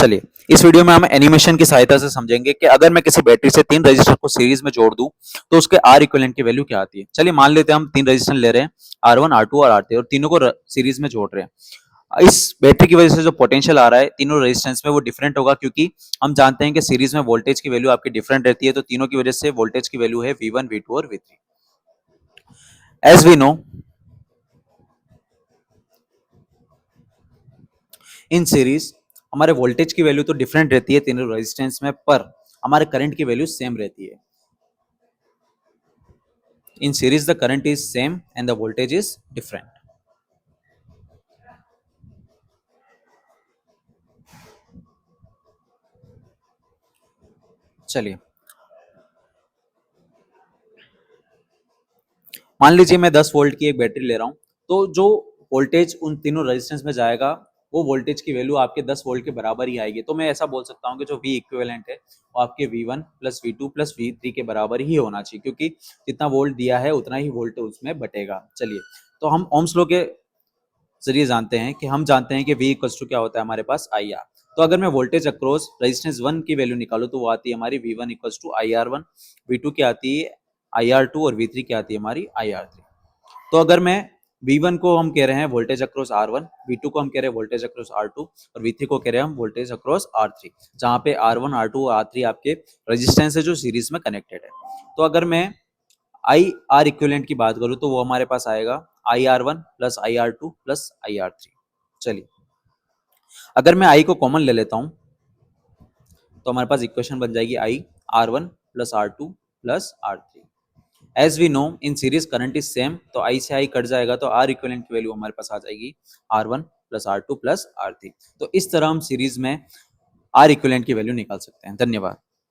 चलिए इस वीडियो में हम एनिमेशन की सहायता से समझेंगे कि अगर मैं किसी बैटरी से 3 रजिस्टर को सीरीज में जोड़ दूं तो उसके आर इक्विवेलेंट की वैल्यू क्या आती है। चलिए मान लेते हैं हम 3 रजिस्टर ले रहे हैं, R1 R2 और R3, और तीनों को सीरीज में जोड़ रहे हैं। इस बैटरी की वजह से जो पोटेंशियल आ रहा है तीनों रेजिस्टेंस में वो डिफरेंट होगा, क्योंकि हम जानते हैं कि सीरीज में वोल्टेज की वैल्यू आपकी डिफरेंट रहती है, तो तीनों की वजह से वोल्टेज की वैल्यू है V1 V2 और V3। As we know in series हमारे वोल्टेज की वैल्यू तो डिफरेंट रहती है तीनों रेजिस्टेंस में, पर हमारे करंट की वैल्यू सेम रहती है। In series the current is same and the voltage is different. चलिए मान लीजिए मैं 10 वोल्ट की एक बैटरी ले रहा हूं, तो जो वोल्टेज उन तीनों रेजिस्टेंस में जाएगा वो वोल्टेज की वैल्यू आपके 10 वोल्ट के बराबर ही आएगी। तो मैं ऐसा बोल सकता हूं कि जो V इक्विवेलेंट है वो आपके V1 plus V2 plus V3 के बराबर ही होना चाहिए, क्योंकि जितना वोल्ट दिया है उतना ही वोल्ट उसमें बटेगा। चलिए तो हम ओम्स लॉ के जरिए जानते हैं कि V इक्वल्स टू क्या होता है हमारे पास IR। तो अगर मैं वोल्टेज अक्रॉस रेजिस्टेंस 1 की वैल्यू निकालूं तो वो आती है हमारी V1 equals to IR1, V2 की आती है IR2 और V3 की आती है हमारी IR3। तो अगर मैं V1 को हम कह रहे हैं वोल्टेज अक्रॉस R1, V2 को हम कह रहे हैं वोल्टेज अक्रॉस R2 और V3 को कह रहे हैं हम वोल्टेज अक्रॉस R3, जहां पे R1 R2 और R3 आपके रेजिस्टेंस है जो सीरीज में कनेक्टेड है। तो अगर मैं आई आर इक्विवेलेंट की बात करूं तो वो हमारे पास आएगा IR1 plus IR2 plus IR3। चलिए अगर मैं I को कॉमन ले लेता हूं तो हमारे पास इक्वेशन बन जाएगी IR1 plus R2 plus R3। As we know in series current is same, तो I से I कट जाएगा तो R इक्विवेलेंट की वैल्यू हमारे पास आ जाएगी R1 plus R2 plus R3। तो इस तरह हम सीरीज में R इक्विवेलेंट की वैल्यू निकाल सकते हैं। धन्यवाद।